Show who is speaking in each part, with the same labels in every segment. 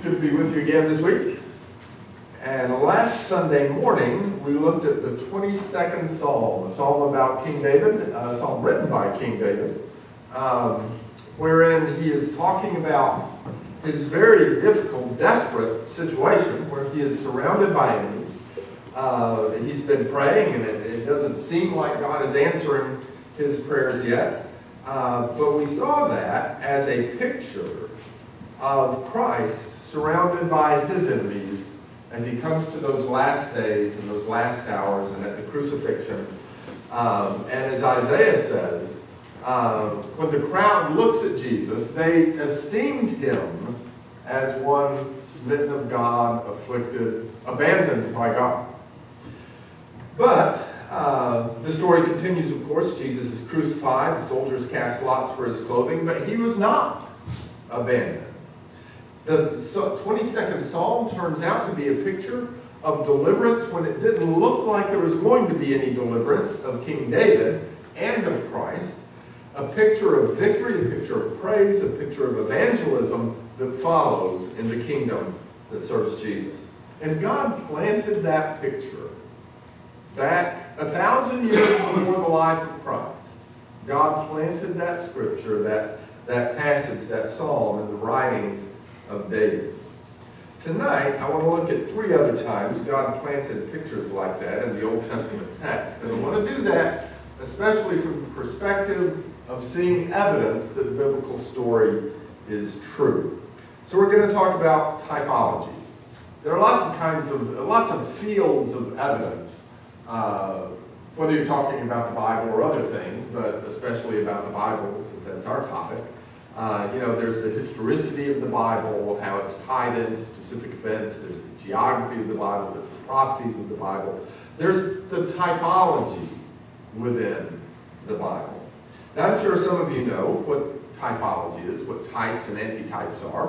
Speaker 1: Good to be with you again this week. And last Sunday morning, we looked at the 22nd Psalm, a psalm about King David, a psalm written by King David, wherein he is talking about his very difficult, desperate situation where he is surrounded by enemies. He's been praying, and it doesn't seem like God is answering his prayers yet. But we saw that as a picture of Christ surrounded by his enemies as he comes to those last days and those last hours and at the crucifixion. And as Isaiah says, when the crowd looks at Jesus, they esteemed him as one smitten of God, afflicted, abandoned by God. But the story continues, of course. Jesus is crucified. The soldiers cast lots for his clothing, but he was not abandoned. The 22nd Psalm turns out to be a picture of deliverance when it didn't look like there was going to be any deliverance of King David and of Christ. A picture of victory, a picture of praise, a picture of evangelism that follows in the kingdom that serves Jesus. And God planted that picture back 1,000 years before the life of Christ. God planted that scripture, that passage, that psalm in the writings of David. Tonight, I want to look at 3 other times God planted pictures like that in the Old Testament text. And I want to do that especially from the perspective of seeing evidence that the biblical story is true. So we're going to talk about typology. There are lots of fields of evidence, whether you're talking about the Bible or other things, but especially about the Bible, since that's our topic. There's the historicity of the Bible, how it's tied into specific events. There's the geography of the Bible. There's the prophecies of the Bible. There's the typology within the Bible. Now, I'm sure some of you know what typology is, what types and antitypes are,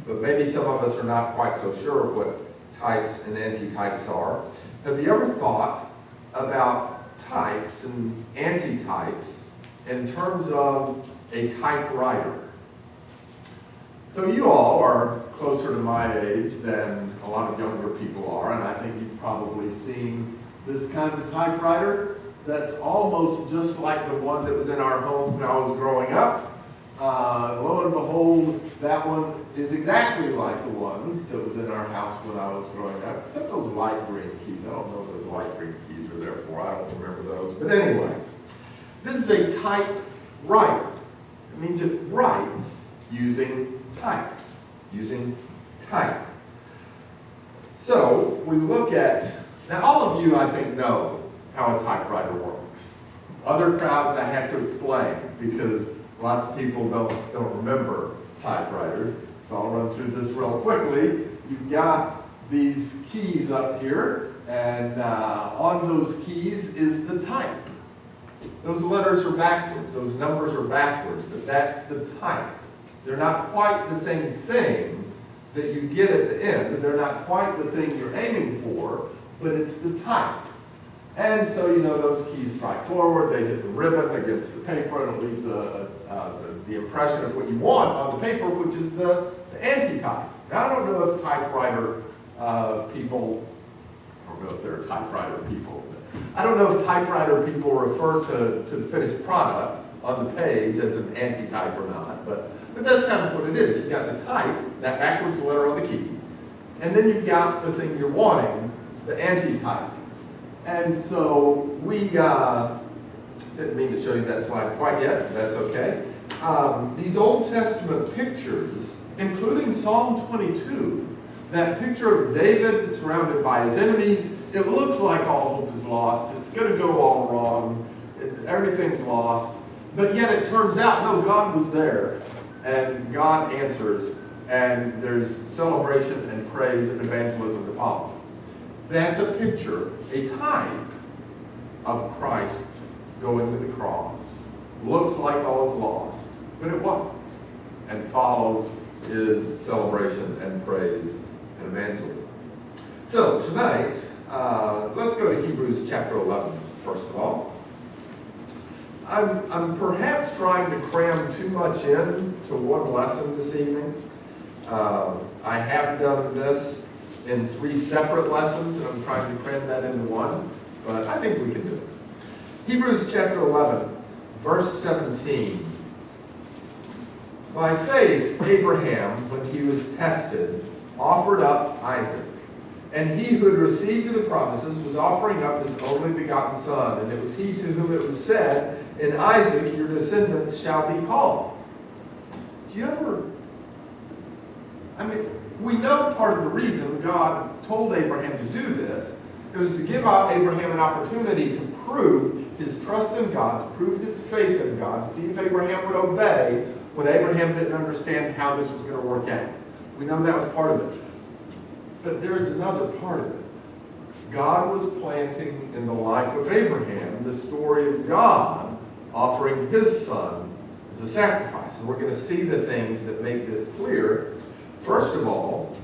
Speaker 1: but maybe some of us are not quite so sure what types and antitypes are. Have you ever thought about types and antitypes in terms of a typewriter? So you all are closer to my age than a lot of younger people are, and I think you've probably seen this kind of typewriter that's almost just like the one that was in our home when I was growing up. Lo and behold, that one is exactly like the one that was in our house when I was growing up, except those light green keys. I don't know what those light green keys are there for. I don't remember those. But anyway, this is a typewriter. It means it writes using types, using type. So we look at, now all of you I think know how a typewriter works. Other crowds I have to explain because lots of people don't remember typewriters. So I'll run through this real quickly. You've got these keys up here, and on those keys is the type. Those letters are backwards, those numbers are backwards, but that's the type. They're not quite the same thing that you get at the end. They're not quite the thing you're aiming for, but it's the type. And so, those keys strike forward, they hit the ribbon against the paper, and it leaves the impression of what you want on the paper, which is the antitype. Now, I don't know if typewriter people, I don't know if they're typewriter people, I don't know if typewriter people refer to the finished product on the page as an antitype or not, but that's kind of what it is. You've got the type, that backwards letter on the key, and then you've got the thing you're wanting, the antitype. And so we didn't mean to show you that slide quite yet, but that's okay. These Old Testament pictures, including Psalm 22, that picture of David surrounded by his enemies, it looks like all hope is lost. It's going to go all wrong. Everything's lost. But yet it turns out, no, God was there, and God answers, and there's celebration and praise and evangelism to follow. That's a picture, a type of Christ going to the cross. Looks like all is lost, but it wasn't. And follows is celebration and praise and evangelism. So tonight, let's go to Hebrews chapter 11, first of all. I'm perhaps trying to cram too much in to one lesson this evening. I have done this in 3 separate lessons, and I'm trying to cram that into one, but I think we can do it. Hebrews chapter 11, verse 17. By faith, Abraham, when he was tested, offered up Isaac. And he who had received the promises was offering up his only begotten son. And it was he to whom it was said, in Isaac your descendants shall be called. Do you ever... we know part of the reason God told Abraham to do this. It was to give Abraham an opportunity to prove his trust in God, to prove his faith in God, to see if Abraham would obey when Abraham didn't understand how this was going to work out. We know that was part of it. But there's another part of it. God was planting in the life of Abraham the story of God offering his son as a sacrifice. And we're going to see the things that make this clear. First of all,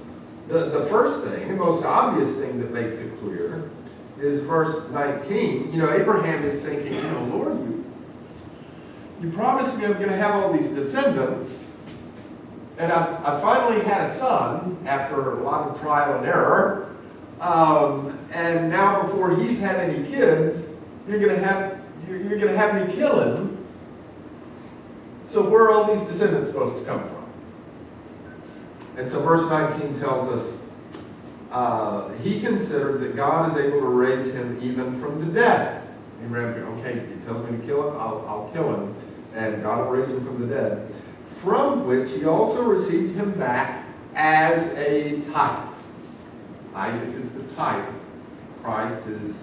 Speaker 1: the first thing, the most obvious thing that makes it clear is verse 19. Abraham is thinking, Lord, you promised me I'm going to have all these descendants. And I finally had a son after a lot of trial and error. And now before he's had any kids, you're going to have me kill him. So where are all these descendants supposed to come from? And so verse 19 tells us, he considered that God is able to raise him even from the dead. Abraham, okay, he tells me to kill him, I'll kill him, and God will raise him from the dead. From which he also received him back as a type. Isaac is the type. Christ is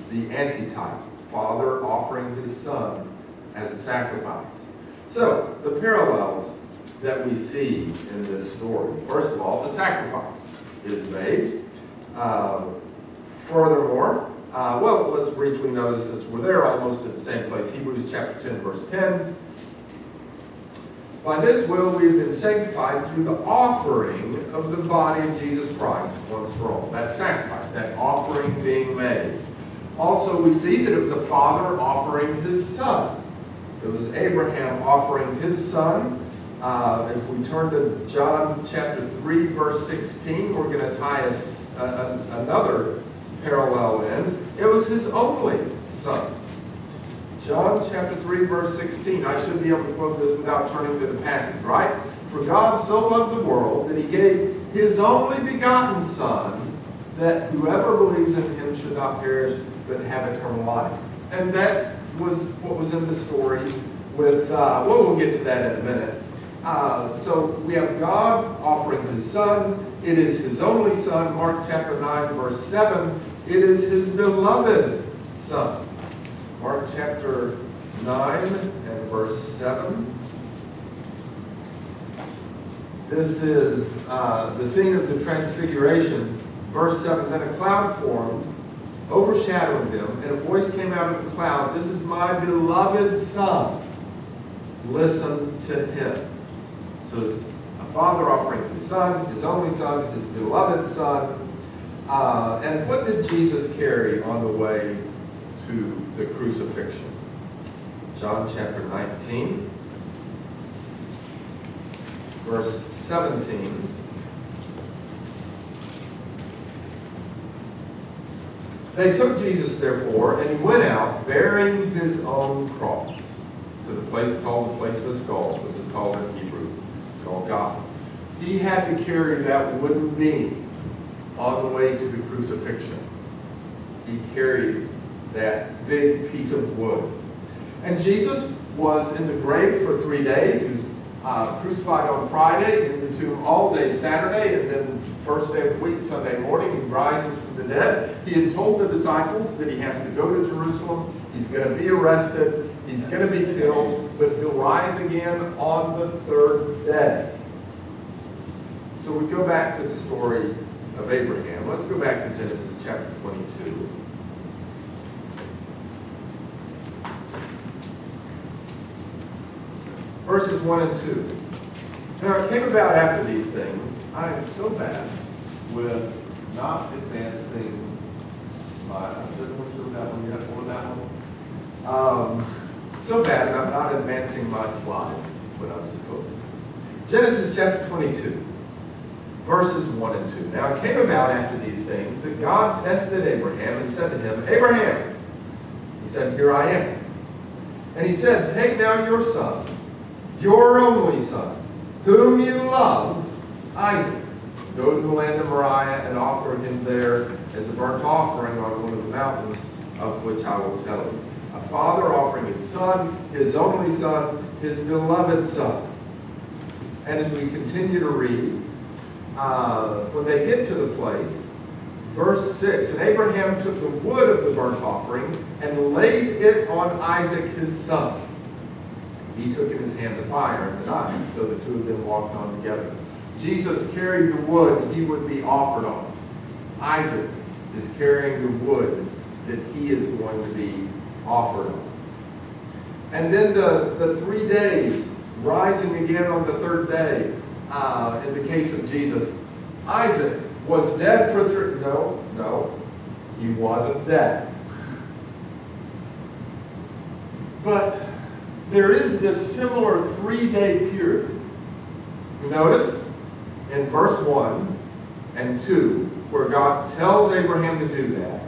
Speaker 1: the antitype. Father offering his son as a sacrifice. So, the parallels that we see in this story. First of all, the sacrifice is made. Furthermore, let's briefly notice, since we're there almost at the same place, Hebrews chapter 10, verse 10. By this will we have been sanctified through the offering of the body of Jesus Christ once for all. That sacrifice, that offering being made. Also, we see that it was a father offering his son. It was Abraham offering his son. If we turn to John chapter 3, verse 16, we're going to tie another parallel in. It was his only son. John chapter 3, verse 16. I should be able to quote this without turning to the passage, right? For God so loved the world that he gave his only begotten Son, that whoever believes in him should not perish, but have eternal life. And that was what was in the story with, we'll get to that in a minute. So we have God offering his Son. It is his only Son. Mark chapter 9, verse 7. It is his beloved Son. Mark chapter 9 and verse 7. This is the scene of the transfiguration. Verse 7, then a cloud formed, overshadowing them, and a voice came out of the cloud, this is my beloved Son. Listen to him. So it's a father offering his son, his only son, his beloved son. And what did Jesus carry on the way to the crucifixion? John chapter 19, verse 17. They took Jesus, therefore, and he went out bearing his own cross to the place called the place of the skull, which is called in Hebrew, Golgotha. He had to carry that wooden beam on the way to the crucifixion. He carried that big piece of wood. And Jesus was in the grave for 3 days. He was crucified on Friday, in the tomb all day Saturday, and then first day of the week, Sunday morning, he rises from the dead. He had told the disciples that he has to go to Jerusalem. He's going to be arrested. He's going to be killed, but he'll rise again on the third day. So we go back to the story of Abraham. Let's go back to Genesis chapter 22. Verses 1 and 2. Now it came about after these things, I am so bad with not advancing my, I didn't want to do that one yet, or that one. So bad I'm not advancing my slides when I'm supposed to. Genesis chapter 22. verses 1 and 2. Now it came about after these things that God tested Abraham and said to him, Abraham. He said, Here I am. And he said, Take now your son, your only son, whom you love, Isaac. Go to the land of Moriah and offer him there as a burnt offering on one of the mountains of which I will tell you. A father offering his son, his only son, his beloved son. And as we continue to read, when they get to the place, verse 6, and Abraham took the wood of the burnt offering and laid it on Isaac his son. He took in his hand the fire and the knife, so the two of them walked on together. Jesus carried the wood he would be offered on. Isaac is carrying the wood that he is going to be offered on. And then the 3 days, rising again on the third day, in the case of Jesus, Isaac was dead for 3... No, he wasn't dead. But there is this similar 3-day period. You notice in verse 1 and 2, where God tells Abraham to do that.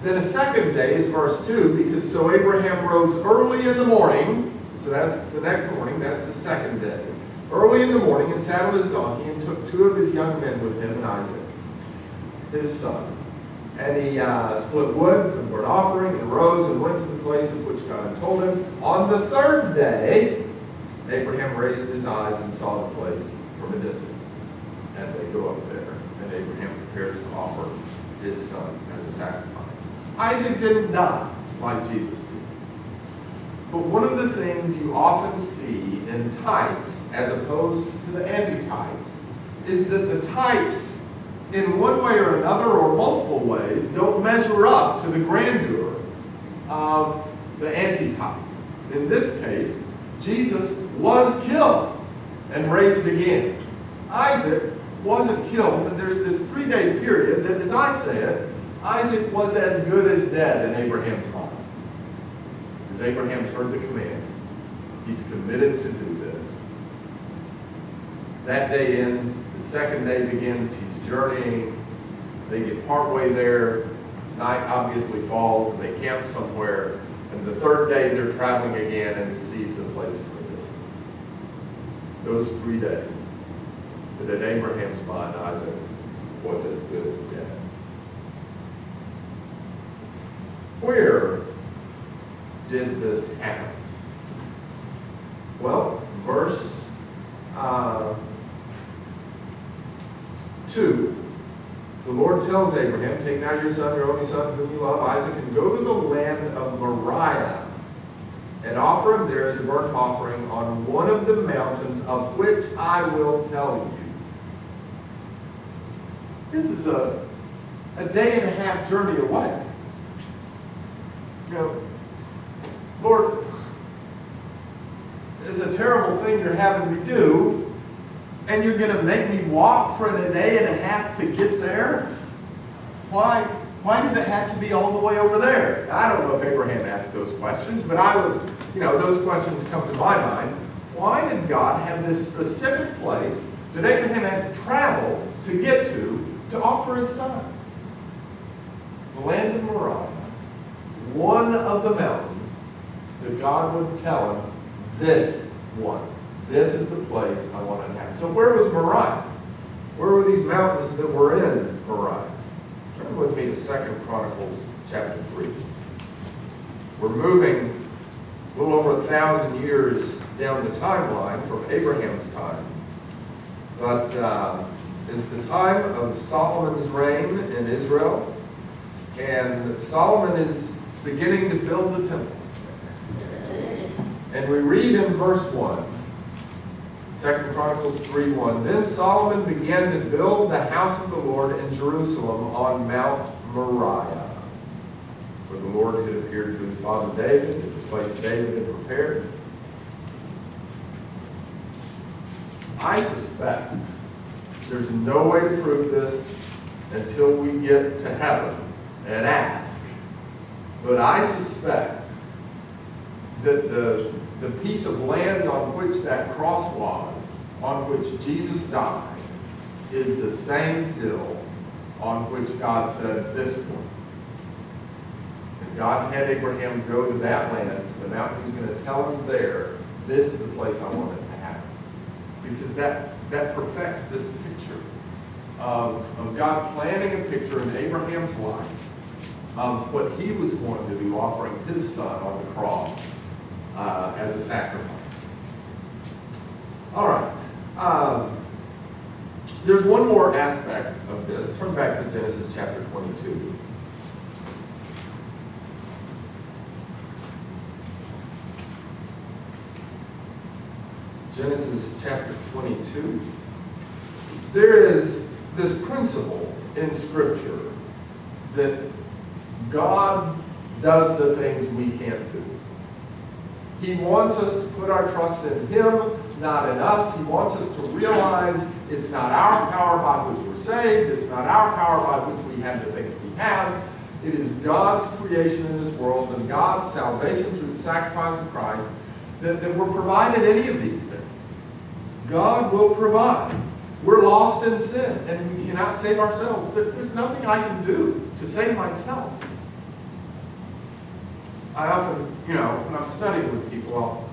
Speaker 1: Then a second day is verse 2, because so Abraham rose early in the morning, so that's the next morning, that's the second day. Early in the morning and saddled his donkey and took 2 of his young men with him and Isaac, his son. And he split wood for the burnt offering and rose and went to the place of which God had told him. On the third day, Abraham raised his eyes and saw the place from a distance. And they go up there, and Abraham prepares to offer his son as a sacrifice. Isaac didn't die like Jesus did. But one of the things you often see in types, as opposed to the antitypes, is that the types, in one way or another, or multiple ways, don't measure up to the grandeur of the antitype. In this case, Jesus was killed and raised again. Isaac wasn't killed, but there's this 3-day period that, as I said, Isaac was as good as dead in Abraham's mind. Because Abraham's heard the command. He's committed to do this. That day ends, the second day begins, he's journeying. They get partway there, night obviously falls, and they camp somewhere. And the third day they're traveling again, and he sees the place from a distance. Those 3 days, that in Abraham's mind, Isaac was as good as dead. Where did this happen? Well, verse 2. The Lord tells Abraham, Take now your son, your only son, whom you love, Isaac, and go to the land of Moriah, and offer him there as a burnt offering on one of the mountains of which I will tell you. This is a 1.5 day journey away. You know, Lord, it's a terrible thing you're having me do, and you're going to make me walk for 1.5 days to get there? Why does it have to be all the way over there? I don't know if Abraham asked those questions, but I would, those questions come to my mind. Why did God have this specific place that Abraham had to travel to get to offer his son? The land of Moriah, one of the mountains that God would tell him, this one. This is the place I want to have. So where was Moriah? Where were these mountains that were in Moriah? Turn with me to 2 Chronicles chapter 3. We're moving a little over 1,000 years down the timeline from Abraham's time. But it's the time of Solomon's reign in Israel. And Solomon is beginning to build the temple. And we read in verse 1, 2 Chronicles 3:1, Then Solomon began to build the house of the Lord in Jerusalem on Mount Moriah. For the Lord had appeared to his father David at the place David had prepared. I suspect there's no way to prove this until we get to heaven and ask. But I suspect that the piece of land on which that cross was, on which Jesus died, is the same hill on which God said this one. And God had Abraham go to that land, to the mountain. He was going to tell him there, this is the place I want it to happen. Because that perfects this picture of God planning a picture in Abraham's life of what he was going to do, offering his son on the cross as a sacrifice. All right. There's one more aspect of this. Turn back to Genesis chapter 22. Genesis chapter 22. There is this principle in Scripture that God does the things we can't do. He wants us to put our trust in Him, not in us. He wants us to realize it's not our power by which we're saved. It's not our power by which we have the things we have. It is God's creation in this world and God's salvation through the sacrifice of Christ that we're provided any of these things. God will provide. We're lost in sin and we cannot save ourselves. There's nothing I can do to save myself. I often, when I'm studying with people,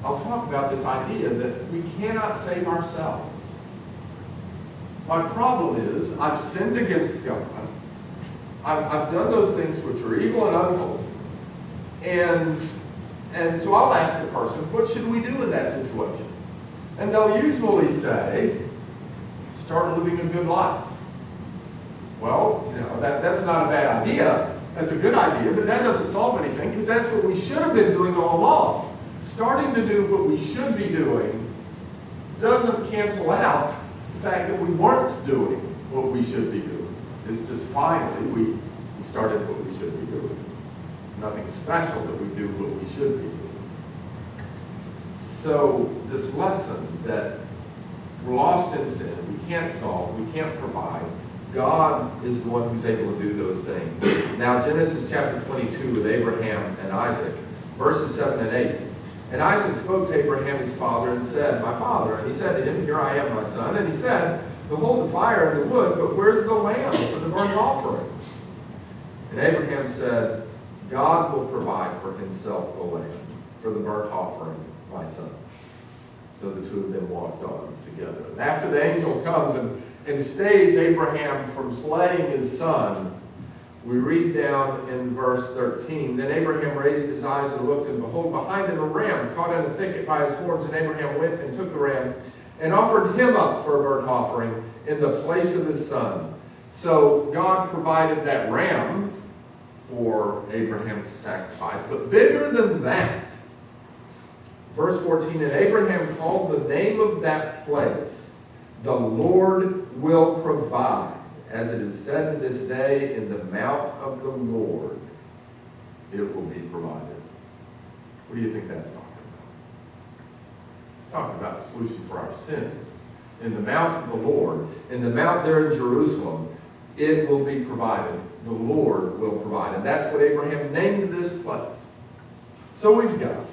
Speaker 1: I'll talk about this idea that we cannot save ourselves. My problem is I've sinned against God. I've done those things which are evil and unholy. And so I'll ask the person, what should we do in that situation? And they'll usually say, start living a good life. Well, that's not a bad idea. That's a good idea, but that doesn't solve anything because that's what we should have been doing all along. Starting to do what we should be doing doesn't cancel out the fact that we weren't doing what we should be doing. It's just finally we started what we should be doing. It's nothing special that we do what we should be doing. So this lesson that we're lost in sin, we can't solve, we can't provide, God is the one who's able to do those things. Now, Genesis chapter 22 with Abraham and Isaac, verses 7 and 8. And Isaac spoke to Abraham his father and said, my father. And he said to him, here I am, my son. And he said, behold the fire and the wood, but where's the lamb for the burnt offering? And Abraham said, God will provide for himself the lamb for the burnt offering, my son. So the two of them walked on together. And after the angel comes and stays Abraham from slaying his son, we read down in verse 13, then Abraham raised his eyes and looked, and behold, behind him a ram caught in a thicket by his horns. And Abraham went and took the ram and offered him up for a burnt offering in the place of his son. So God provided that ram for Abraham to sacrifice. But bigger than that, verse 14, and Abraham called the name of that place, the Lord will provide, as it is said to this day, in the mount of the Lord it will be provided. What do you think that's talking about? It's talking about solution for our sins. In the mount of the Lord, in the mount there in Jerusalem, it will be provided. The Lord will provide. And that's what Abraham named this place. So we've got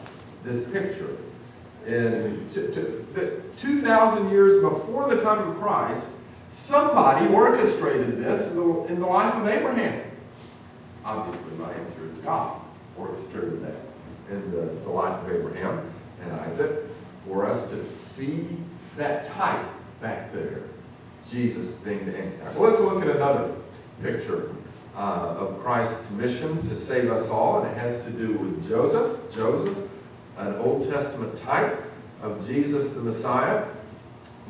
Speaker 1: this picture. In 2,000 years before the time of Christ, somebody orchestrated this in the life of Abraham. Obviously, my answer is God orchestrated that in the life of Abraham and Isaac for us to see that type back there, Jesus being the AntiType. Well, let's look at another picture of Christ's mission to save us all, and it has to do with Joseph. Joseph, an Old Testament type of Jesus the Messiah.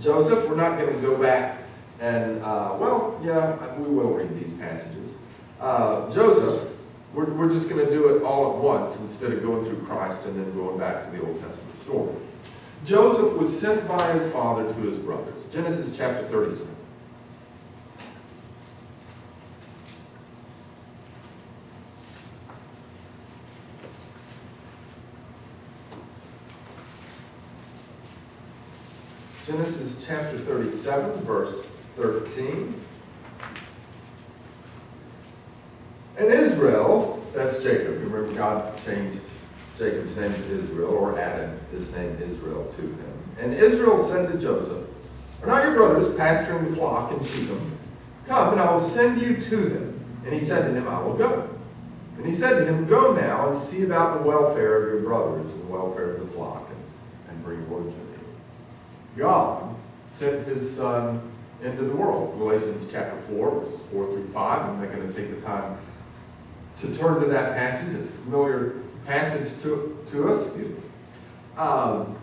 Speaker 1: Joseph, we're not going to go back and, we will read these passages. Joseph, we're just going to do it all at once instead of going through Christ and then going back to the Old Testament story. Joseph was sent by his father to his brothers. Genesis chapter 37. Genesis chapter 37, verse 13. And Israel, that's Jacob. Remember, God changed Jacob's name to Israel, or added this name Israel to him. And Israel said to Joseph, Are not your brothers pasturing the flock in Shechem? Come, and I will send you to them. And he said to him, I will go. And he said to him, Go now and see about the welfare of your brothers and the welfare of the flock, and bring word to me. God sent his Son into the world. Galatians chapter 4, verses 4 through 5. I'm not going to take the time to turn to that passage. It's a familiar passage to us.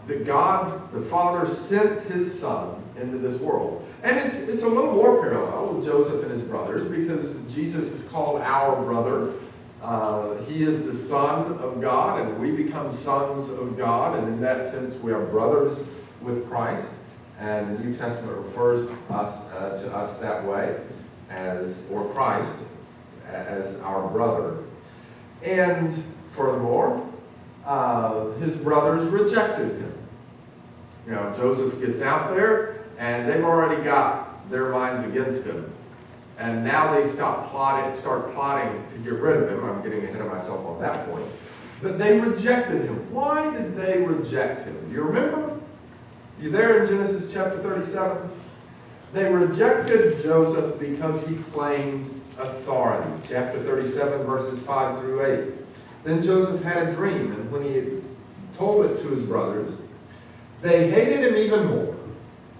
Speaker 1: That God, the Father, sent his Son into this world. And it's a little more parallel with Joseph and his brothers, because Jesus is called our brother. He is the Son of God, and we become sons of God, and in that sense we are brothers with Christ. And the New Testament refers to us that way, or Christ as our brother. And furthermore, his brothers rejected him. Joseph gets out there, and they've already got their minds against him. And now they start plotting to get rid of him. I'm getting ahead of myself on that point. But they rejected him. Why did they reject him? Do you remember? You there in Genesis chapter 37? They rejected Joseph because he claimed authority. Chapter 37, verses 5 through 8. Then Joseph had a dream, and when he had told it to his brothers, they hated him even more.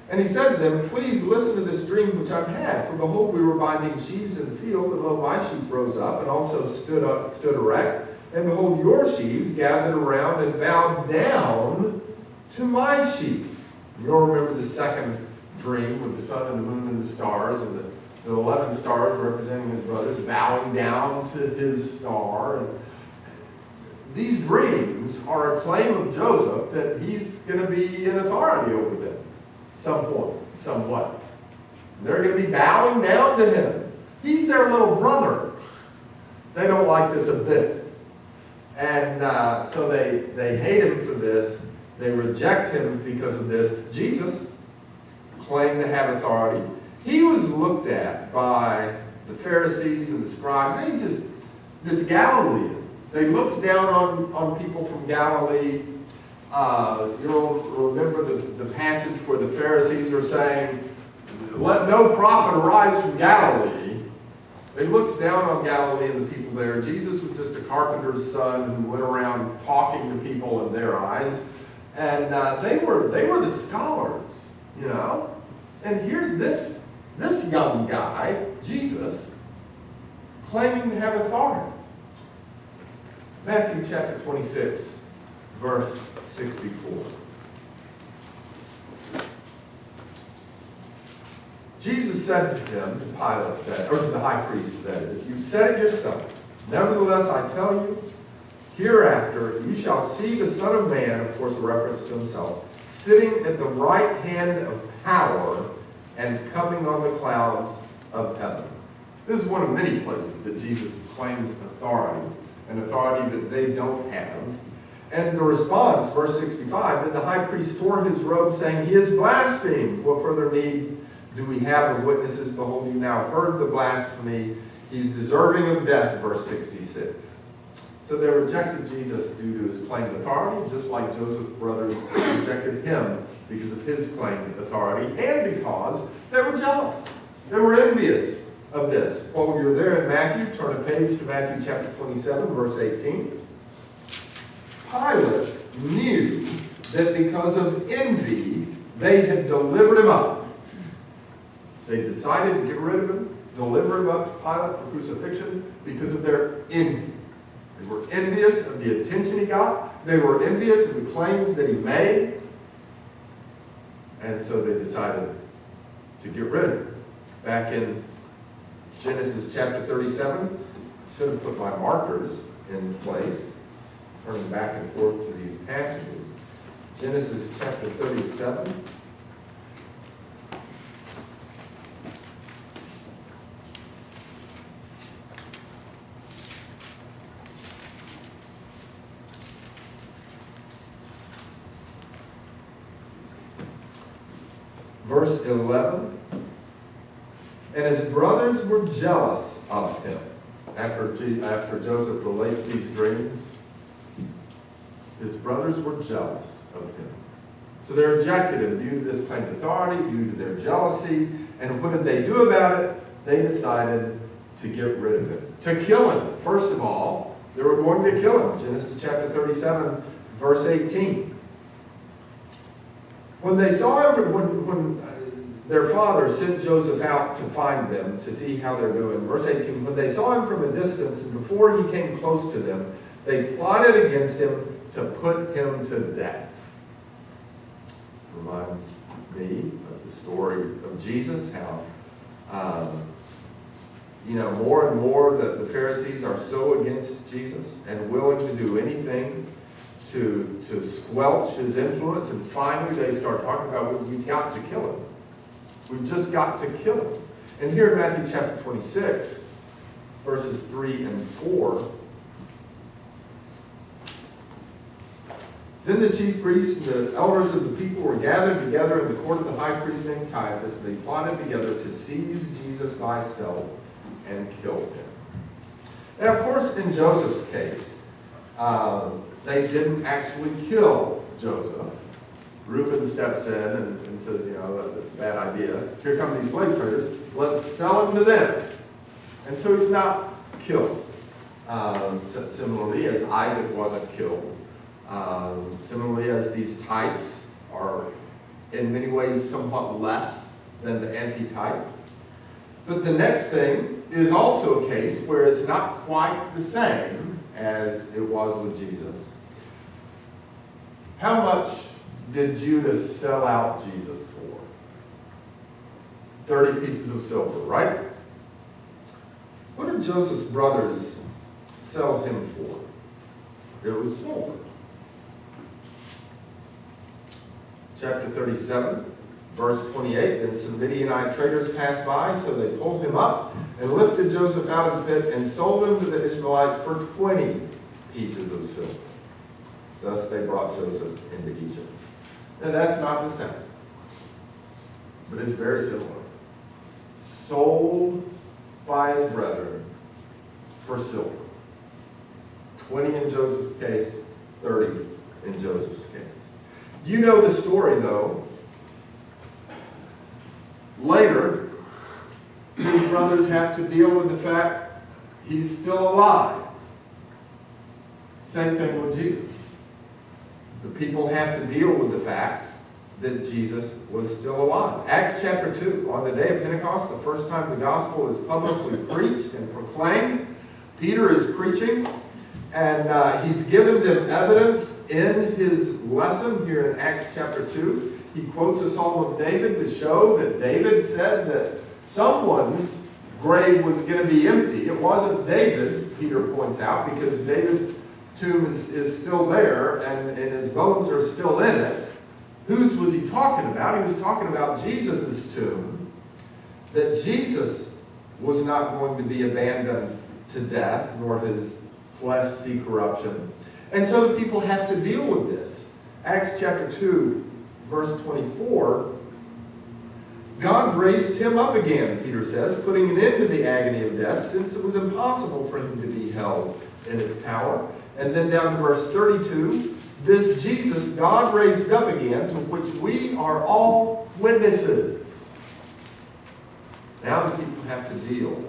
Speaker 1: And he said to them, Please listen to this dream which I've had. For behold, we were binding sheaves in the field, and lo, my sheaf rose up, and also stood erect. And behold, your sheaves gathered around and bowed down to my sheaf. You'll remember the second dream with the sun and the moon and the stars, and the 11 stars representing his brothers bowing down to his star. And these dreams are a claim of Joseph that he's going to be in authority over them. Somewhat. They're going to be bowing down to him. He's their little brother. They don't like this a bit. And so they hate him for this. They reject him because of this. Jesus claimed to have authority. He was looked at by the Pharisees and the scribes. This Galilean. They looked down on people from Galilee. You'll remember the passage where the Pharisees are saying, Let no prophet arise from Galilee. They looked down on Galilee and the people there. Jesus was just a carpenter's son who went around talking to people in their eyes. And they were the scholars, And here's this young guy, Jesus, claiming to have authority. Matthew chapter 26, verse 64. Jesus said to him, to Pilate, or to the high priest, that is, You said it yourself. Nevertheless, I tell you, hereafter you shall see the Son of Man, of course a reference to himself, sitting at the right hand of power and coming on the clouds of heaven. This is one of many places that Jesus claims authority, an authority that they don't have. And the response, verse 65, that the high priest tore his robe, saying, He has blasphemed. What further need do we have of witnesses? Behold, you now heard the blasphemy. He's deserving of death, verse 66. So they rejected Jesus due to his claimed authority, just like Joseph's brothers rejected him because of his claimed authority, and because they were jealous. They were envious of this. While you're there in Matthew, turn a page to Matthew chapter 27, verse 18. Pilate knew that because of envy, they had delivered him up. They decided to get rid of him, deliver him up to Pilate for crucifixion because of their envy. They were envious of the attention he got. They were envious of the claims that he made. And so they decided to get rid of him. Back in Genesis chapter 37, should have put my markers in place, turning back and forth to these passages. Genesis chapter 37. Verse 11, and his brothers were jealous of him. After Joseph relates these dreams, his brothers were jealous of him. So they rejected him due to this claim of authority, due to their jealousy. And what did they do about it? They decided to get rid of him, to kill him. First of all, they were going to kill him. Genesis chapter 37, verse 18. When they saw him, when their father sent Joseph out to find them, to see how they're doing. Verse 18, when they saw him from a distance, and before he came close to them, they plotted against him to put him to death. Reminds me of the story of Jesus, how more and more the Pharisees are so against Jesus and willing to do anything to squelch his influence, and finally they start talking about, we've got to kill him. We've just got to kill him. And here in Matthew chapter 26, verses 3 and 4, then the chief priests and the elders of the people were gathered together in the court of the high priest named Caiaphas, and they plotted together to seize Jesus by stealth and kill him. Now, of course, in Joseph's case, they didn't actually kill Joseph. Reuben steps in and says, that's a bad idea. Here come these slave traders. Let's sell him to them. And so he's not killed. Similarly, as Isaac wasn't killed. Similarly, as these types are in many ways somewhat less than the antitype. But the next thing is also a case where it's not quite the same as it was with Jesus. How much did Judas sell out Jesus for? 30 pieces of silver, right? What did Joseph's brothers sell him for? It was silver. Chapter 37, verse 28, then some Midianite traders passed by, so they pulled him up and lifted Joseph out of the pit and sold him to the Ishmaelites for 20 pieces of silver. Thus they brought Joseph into Egypt. Now that's not the same, but it's very similar. Sold by his brethren for silver. 20 in Joseph's case, 30 in Joseph's case. You know the story, though. Later, his brothers have to deal with the fact he's still alive. Same thing with Jesus. The people have to deal with the fact that Jesus was still alive. Acts chapter 2, on the day of Pentecost, the first time the gospel is publicly preached and proclaimed, Peter is preaching, and he's given them evidence in his lesson here in Acts chapter 2. He quotes a psalm of David to show that David said that someone's grave was going to be empty. It wasn't David's, Peter points out, because David's tomb is still there and his bones are still in it. Whose was he talking about? He was talking about Jesus' tomb, that Jesus was not going to be abandoned to death, nor his flesh see corruption. And so the people have to deal with this. Acts chapter 2, verse 24, God raised him up again, Peter says, putting an end to the agony of death, since it was impossible for him to be held in his power. And then down to verse 32, this Jesus God raised up again, to which we are all witnesses. Now the people have to deal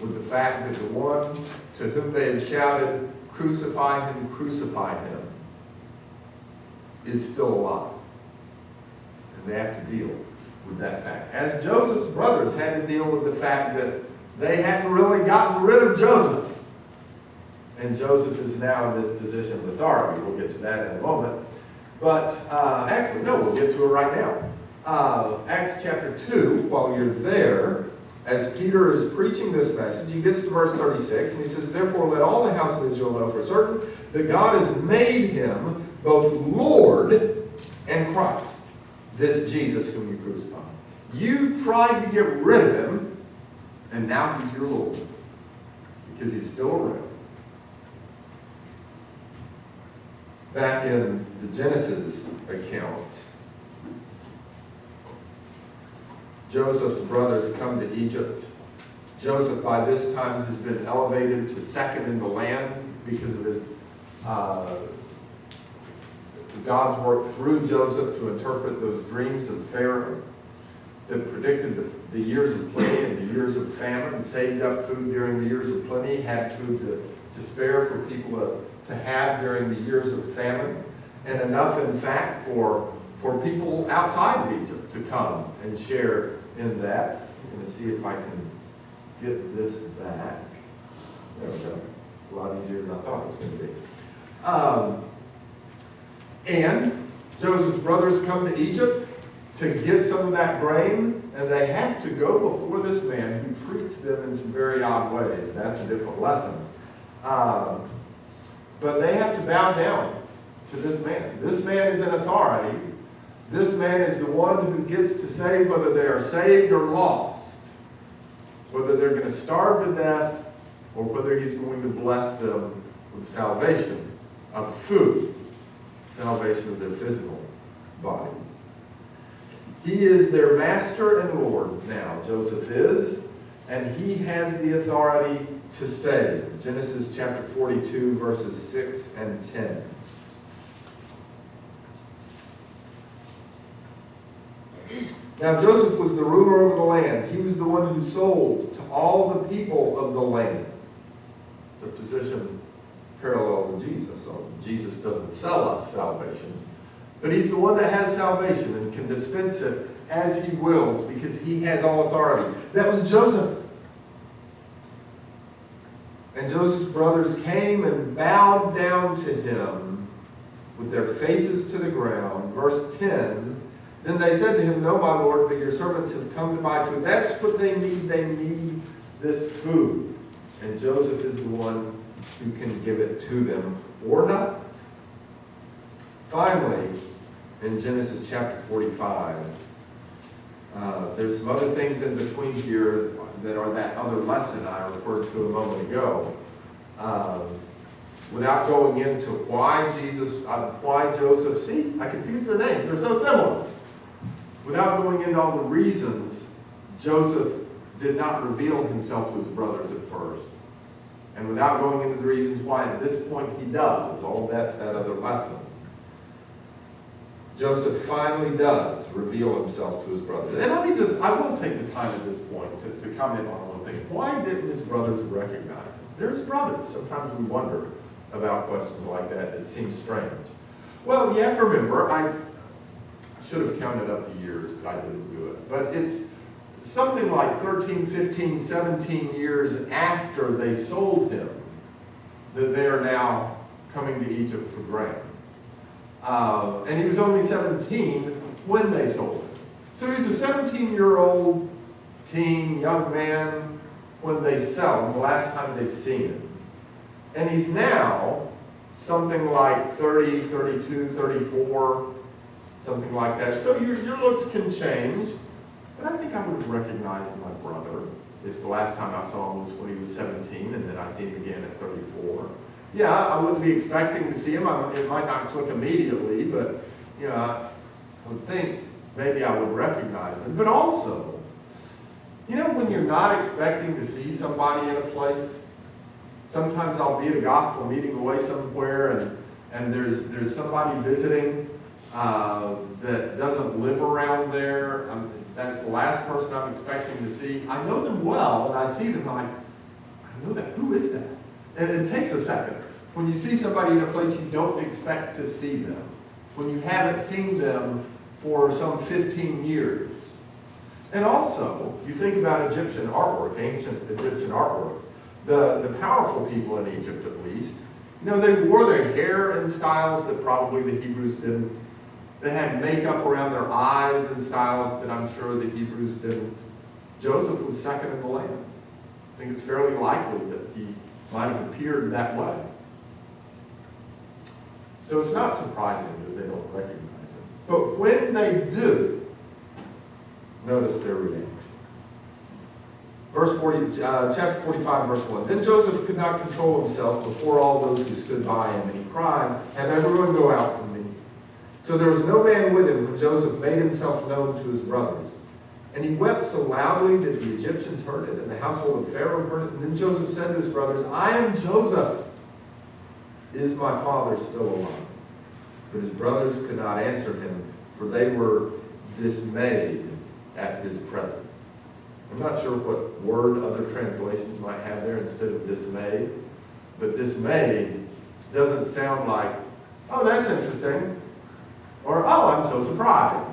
Speaker 1: with the fact that the one to whom they had shouted, crucify him, is still alive. And they have to deal with that fact. As Joseph's brothers had to deal with the fact that they hadn't really gotten rid of Joseph. And Joseph is now in this position of authority. We'll get to that in a moment. But actually, no, we'll get to it right now. Acts chapter 2, while you're there, as Peter is preaching this message, he gets to verse 36, and he says, therefore let all the house of Israel know for certain that God has made him both Lord and Christ, this Jesus whom you crucified. You tried to get rid of him, and now he's your Lord, because he's still around. Back in the Genesis account, Joseph's brothers come to Egypt. Joseph, by this time, has been elevated to second in the land because of his God's work through Joseph to interpret those dreams of Pharaoh that predicted the years of plenty and the years of famine, saved up food during the years of plenty, had food to spare for people to have during the years of famine, and enough, in fact, for people outside of Egypt to come and share in that. I'm going to see if I can get this back. There we go. It's a lot easier than I thought it was going to be. And Joseph's brothers come to Egypt to get some of that grain, and they have to go before this man who treats them in some very odd ways. That's a different lesson. But they have to bow down to this man. This man is an authority. This man is the one who gets to say whether they are saved or lost, whether they're going to starve to death or whether he's going to bless them with salvation of food, salvation of their physical bodies. He is their master and Lord now, Joseph is, and he has the authority to save. Genesis chapter 42, verses 6 and 10. Now Joseph was the ruler over the land. He was the one who sold to all the people of the land. It's a position parallel to Jesus. So Jesus doesn't sell us salvation, but he's the one that has salvation and can dispense it as he wills because he has all authority. That was Joseph. And Joseph's brothers came and bowed down to him with their faces to the ground. Verse 10, then they said to him, no, my lord, but your servants have come to buy food. That's what they need. They need this food. And Joseph is the one who can give it to them or not. Finally, in Genesis chapter 45, there's some other things in between here that are that other lesson I referred to a moment ago. Without going into why Joseph, see, I confused their names, they're so similar. Without going into all the reasons Joseph did not reveal himself to his brothers at first, and without going into the reasons why at this point he does, all that's that other lesson. Joseph finally does reveal himself to his brothers. And I will take the time at this point to comment on one thing. Why didn't his brothers recognize him? They're his brothers. Sometimes we wonder about questions like that. It seems strange. Well, you have to remember, I should have counted up the years, but I didn't do it. But it's something like 13, 15, 17 years after they sold him that they are now coming to Egypt for grain. And he was only 17 when they sold him. So he's a 17-year-old teen, young man when they sell him, the last time they've seen him. And he's now something like 30, 32, 34, something like that. So your looks can change. But I think I would have recognized my brother if the last time I saw him was when he was 17 and then I see him again at 34. Yeah, I wouldn't be expecting to see him. It might not click immediately, but I would think maybe I would recognize him. But also, when you're not expecting to see somebody in a place, sometimes I'll be at a gospel meeting away somewhere and there's somebody visiting that doesn't live around there. That's the last person I'm expecting to see. I know them well, and I see them, I'm like, I know that. Who is that? And it takes a second. When you see somebody in a place you don't expect to see them, when you haven't seen them for some 15 years. And also, you think about Egyptian artwork, ancient Egyptian artwork. The powerful people in Egypt, at least, they wore their hair in styles that probably the Hebrews didn't. They had makeup around their eyes in styles that I'm sure the Hebrews didn't. Joseph was second in the land. I think it's fairly likely that he might have appeared that way. So it's not surprising that they don't recognize him. But when they do, notice their reaction. Chapter 45, verse 1. Then Joseph could not control himself before all those who stood by him, and he cried, "Have everyone go out from me." So there was no man with him when Joseph made himself known to his brothers. And he wept so loudly that the Egyptians heard it, and the household of Pharaoh heard it. And then Joseph said to his brothers, "I am Joseph. Is my father still alive?" But his brothers could not answer him, for they were dismayed at his presence. I'm not sure what word other translations might have there instead of dismayed, but dismayed doesn't sound like, oh, that's interesting, or oh, I'm so surprised.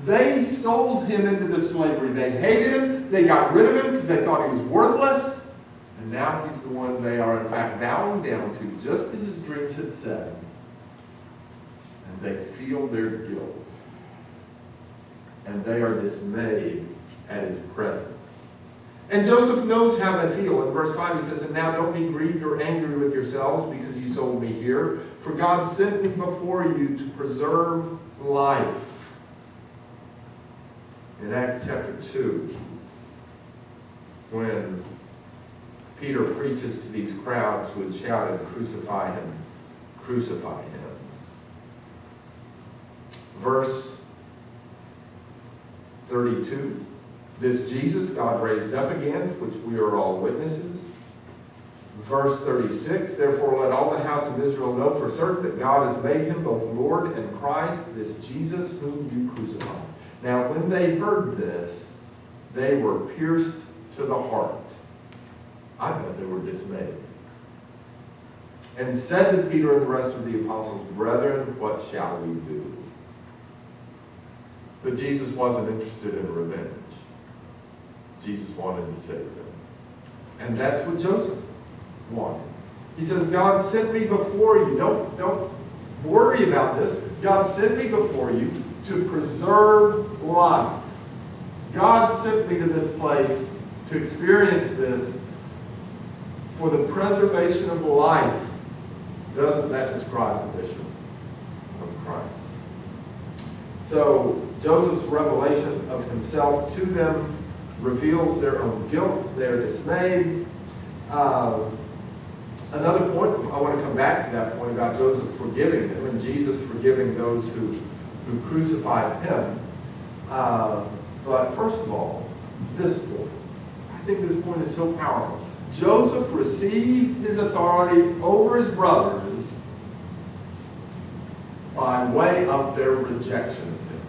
Speaker 1: They sold him into the slavery. They hated him. They got rid of him because they thought he was worthless. And now he's the one they are, in fact, bowing down to, just as his dreams had said. And they feel their guilt. And they are dismayed at his presence. And Joseph knows how they feel. In verse 5 he says, "And now don't be grieved or angry with yourselves because you sold me here. For God sent me before you to preserve life." In Acts chapter 2, when Peter preaches to these crowds who had shouted, "Crucify him, crucify him." Verse 32, "This Jesus God raised up again, which we are all witnesses." Verse 36, "Therefore let all the house of Israel know for certain that God has made him both Lord and Christ, this Jesus whom you crucified." Now when they heard this, they were pierced to the heart. I bet they were dismayed. And said to Peter and the rest of the apostles, "Brethren, what shall we do?" But Jesus wasn't interested in revenge. Jesus wanted to save them. And that's what Joseph wanted. He says, "God sent me before you." Don't worry about this. God sent me before you to preserve life. God sent me to this place to experience this for the preservation of life. Doesn't that describe the mission of Christ? So Joseph's revelation of himself to them reveals their own guilt. They're dismayed. Another point, I want to come back to that point about Joseph forgiving them and Jesus forgiving those who crucified him. But first of all, this point. I think this point is so powerful. Joseph received his authority over his brothers by way of their rejection of him.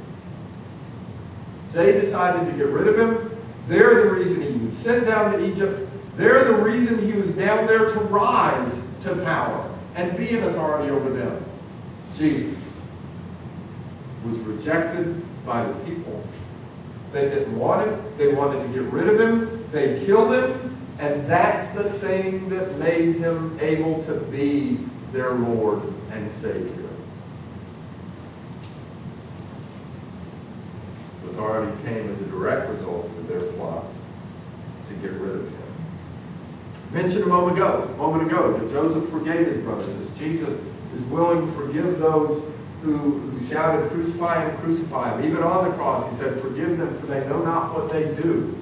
Speaker 1: They decided to get rid of him. They're the reason he was sent down to Egypt. They're the reason he was down there to rise to power and be an authority over them. Jesus was rejected by the people. They didn't want him. They wanted to get rid of him. They killed him. And that's the thing that made him able to be their Lord and Savior. His authority came as a direct result of their plot to get rid of him. Mentioned a moment ago that Joseph forgave his brothers. As Jesus is willing to forgive those who shouted, "Crucify him, crucify him." Even on the cross, he said, "Forgive them, for they know not what they do."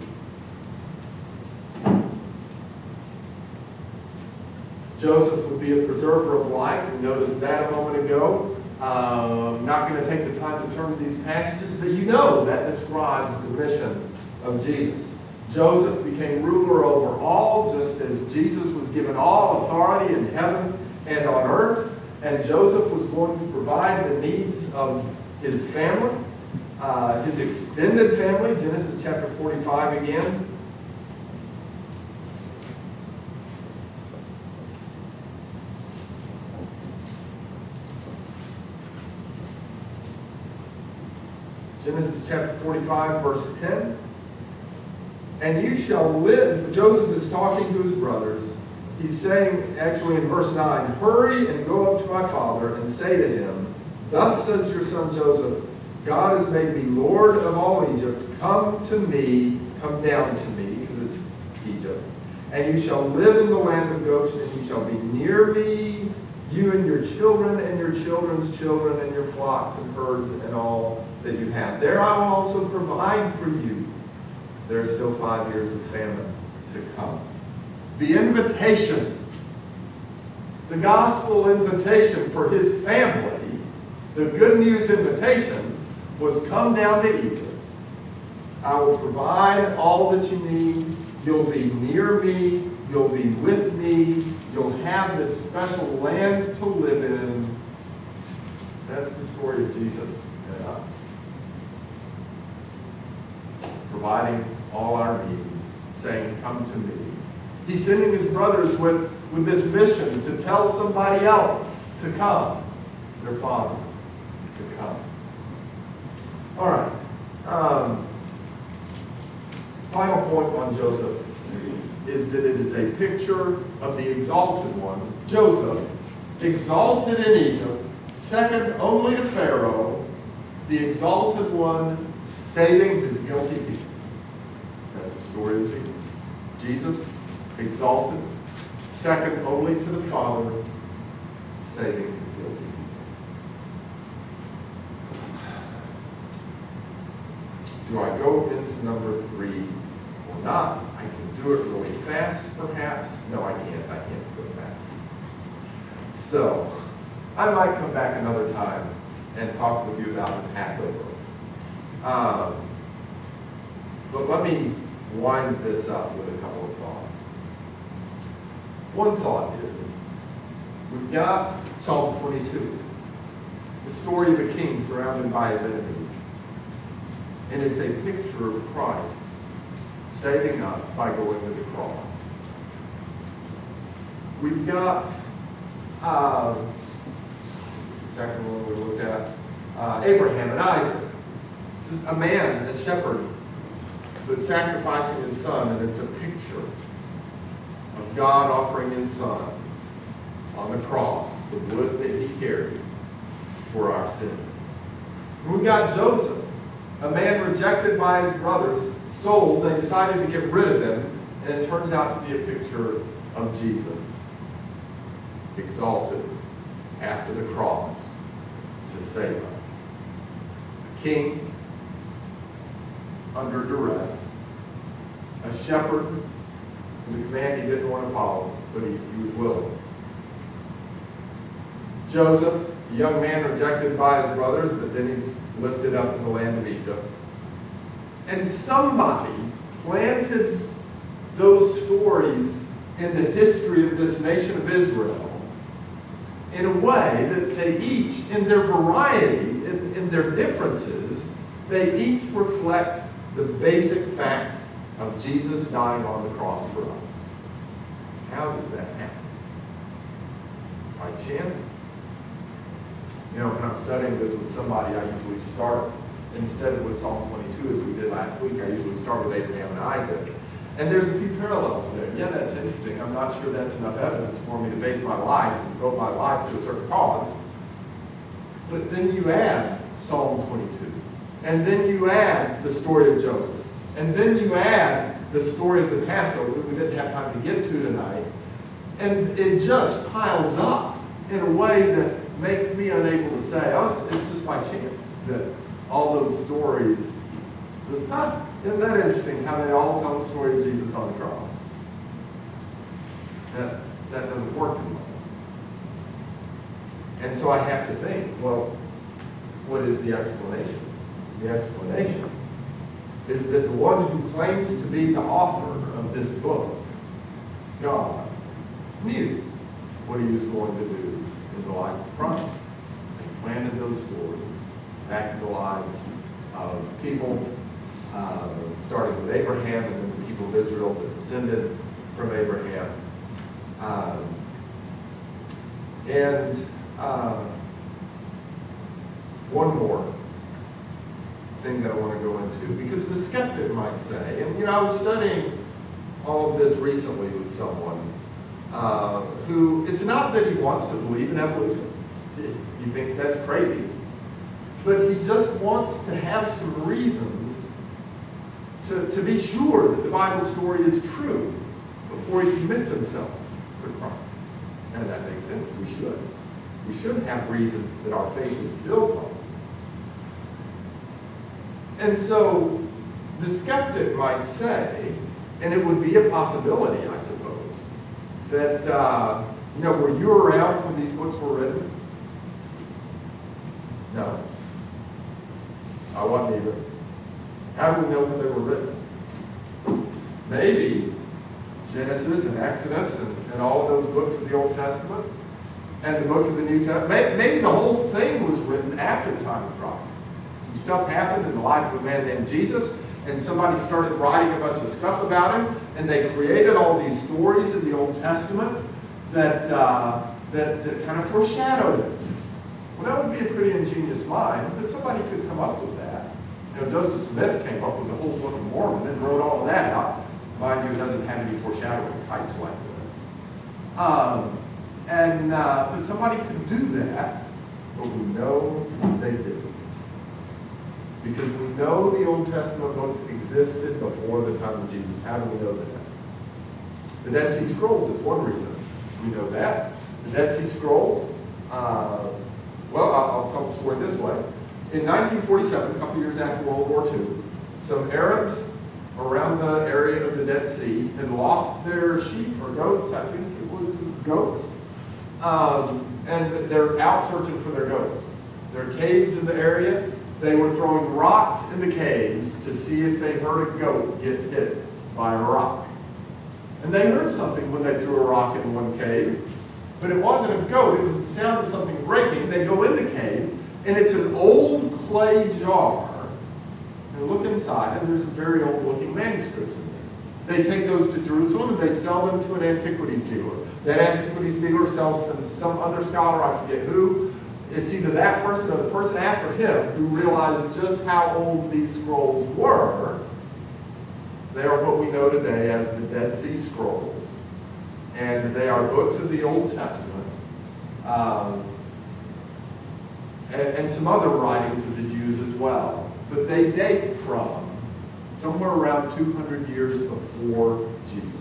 Speaker 1: Joseph would be a preserver of life. We noticed that a moment ago. I'm not going to take the time to turn to these passages, but you know that describes the mission of Jesus. Joseph became ruler over all, just as Jesus was given all authority in heaven and on earth. And Joseph was going to provide the needs of his family, his extended family. Genesis chapter 45 again. Genesis chapter 45, verse 10. "And you shall live." Joseph is talking to his brothers. He's saying, actually in verse 9, "Hurry and go up to my father and say to him, Thus says your son Joseph, God has made me Lord of all Egypt. Come to me," come down to me, because it's Egypt, "and you shall live in the land of Goshen, and you shall be near me, you and your children and your children's children and your flocks and herds and all that you have. There I will also provide for you." There are still 5 years of famine to come. The invitation, the gospel invitation for his family, the good news invitation was, "Come down to Egypt. I will provide all that you need. You'll be near me. You'll be with me. You'll have this special land to live in. That's the story of Jesus and us. Providing all our needs, saying, come to me. He's sending his brothers with this mission to tell somebody else to come. Their Father to come. All right. Final point on Joseph is that it is a picture of the exalted one, Joseph, exalted in Egypt, second only to Pharaoh, the exalted one saving his guilty people. That's the story of Jesus. Jesus, exalted, second only to the Father, saving his guilty people. Do I go into number 3 or not? I can do it really fast, perhaps. No, I can't. I can't do it fast. So, I might come back another time and talk with you about the Passover. But let me wind this up with a couple of thoughts. One thought is, we've got Psalm 22, the story of a king surrounded by his enemies. And it's a picture of Christ saving us by going to the cross. We've got the second one we looked at, Abraham and Isaac. Just a man, a shepherd, but sacrificing his son, and it's a picture of God offering his son on the cross, the wood that he carried for our sins. And we've got Joseph, a man rejected by his brothers, sold. They decided to get rid of him, and it turns out to be a picture of Jesus, exalted after the cross to save us. A king under duress, a shepherd with a command he didn't want to follow, but he was willing. Joseph, a young man rejected by his brothers, but then he's lifted up in the land of Egypt. And somebody planted those stories in the history of this nation of Israel in a way that they each, in their variety, in their differences, they each reflect the basic facts of Jesus dying on the cross for us. How does that happen? By chance? You know, when I'm studying this with somebody, I usually start, instead of with Psalm 22 as we did last week, I usually start with Abraham and Isaac. And there's a few parallels there. Yeah, that's interesting. I'm not sure that's enough evidence for me to base my life and devote my life to a certain cause. But then you add Psalm 22. And then you add the story of Joseph. And then you add the story of the Passover that we didn't have time to get to tonight. And it just piles up in a way that makes me unable to say, oh, it's just by chance that all those stories just, isn't that interesting how they all tell the story of Jesus on the cross? That doesn't work in my life. And so I have to think, well, what is the explanation? The explanation is that the one who claims to be the author of this book, God, knew what he was going to do in the life of Christ. He planted those stories back in the lives of people, starting with Abraham and then the people of Israel that descended from Abraham. One more thing that I want to go into, because the skeptic might say, and you know, I was studying all of this recently with someone who, it's not that he wants to believe in evolution. He thinks that's crazy. But he just wants to have some reasons to be sure that the Bible story is true before he commits himself to Christ. And that makes sense. We should. We should have reasons that our faith is built on. And so the skeptic might say, and it would be a possibility, I suppose, that, were you around when these books were written? No. I wasn't either. How do we know when they were written? Maybe Genesis and Exodus and all of those books of the Old Testament. and the books of the New Testament. Maybe the whole thing was written after the time of Christ. Some stuff happened in the life of a man named Jesus, and somebody started writing a bunch of stuff about him, and they created all these stories in the Old Testament that kind of foreshadowed it. Well, that would be a pretty ingenious mind, but somebody could come up with that. You know, Joseph Smith came up with the whole Book of Mormon and wrote all of that out. Mind you, it doesn't have any foreshadowing types like this. But somebody could do that, but we know they didn't. Because we know the Old Testament books existed before the time of Jesus. How do we know that? The Dead Sea Scrolls is one reason we know that. The Dead Sea Scrolls, I'll tell the story this way. In 1947, a couple years after World War II, some Arabs around the area of the Dead Sea had lost their sheep or goats, I think it was goats, and they're out searching for their goats. There are caves in the area. They were throwing rocks in the caves to see if they heard a goat get hit by a rock. And they heard something when they threw a rock in one cave, but it wasn't a goat, it was the sound of something breaking. They go in the cave, and it's an old clay jar. They look inside, and there's some very old-looking manuscripts in there. They take those to Jerusalem, and they sell them to an antiquities dealer. That antiquities dealer sells them to some other scholar, I forget who. It's either that person or the person after him who realized just how old these scrolls were. They are what we know today as the Dead Sea Scrolls. And they are books of the Old Testament. And some other writings of the Jews as well. But they date from somewhere around 200 years before Jesus.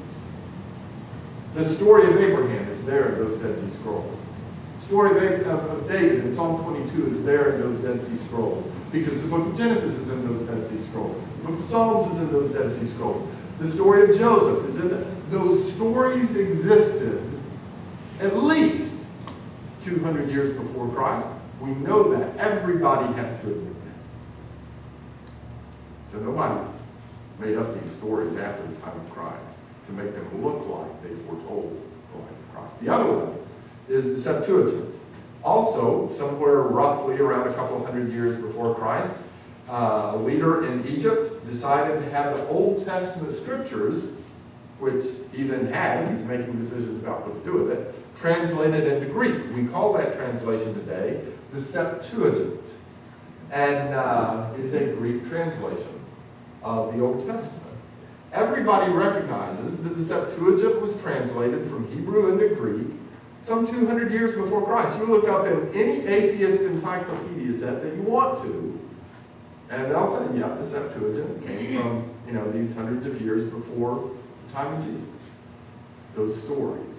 Speaker 1: The story of Abraham is there in those Dead Sea Scrolls. The story of David in Psalm 22 is there in those Dead Sea Scrolls. Because the book of Genesis is in those Dead Sea Scrolls. The book of Psalms is in those Dead Sea Scrolls. The story of Joseph is in those stories existed at least 200 years before Christ. We know that. Everybody has to admit that. So nobody made up these stories after the time of Christ to make them look like they foretold the life of Christ. The other one is the Septuagint. Also, somewhere roughly around a couple hundred years before Christ, a leader in Egypt decided to have the Old Testament scriptures, which he then had, he's making decisions about what to do with it, translated into Greek. We call that translation today the Septuagint. And it is a Greek translation of the Old Testament. Everybody recognizes that the Septuagint was translated from Hebrew into Greek some 200 years before Christ. You look up in any atheist encyclopedia set that you want to, and they'll say, yeah, the Septuagint came from, these hundreds of years before the time of Jesus. Those stories,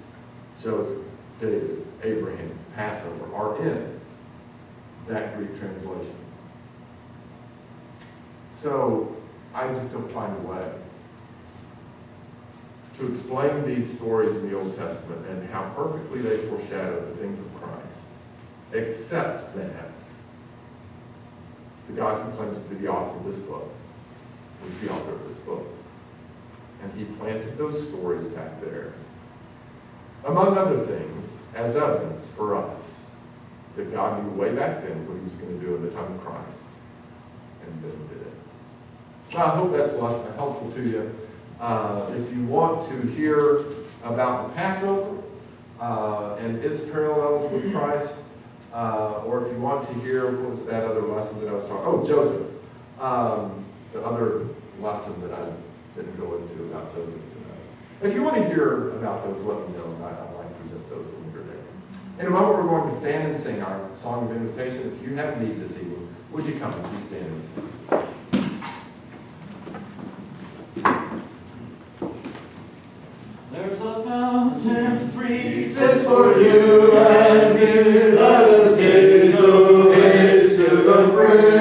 Speaker 1: Joseph, David, Abraham, Passover, are in that Greek translation. So, I just don't find a way to explain these stories in the Old Testament and how perfectly they foreshadow the things of Christ, except that the God who claims to be the author of this book was the author of this book. And he planted those stories back there, among other things, as evidence for us that God knew way back then what he was going to do in the time of Christ, and then did it. Well, I hope that's helpful to you. If you want to hear about the Passover and its parallels with Christ, or if you want to hear, what was that other lesson that I was talking about? Oh, Joseph. The other lesson that I didn't go into about Joseph tonight. If you want to hear about those, let me know, and I'd like to present those when you're there. In a moment, we're going to stand and sing our song of invitation. If you have need this evening, would you come as we stand and sing?
Speaker 2: There's a fountain free
Speaker 1: just for you and me, let us sing.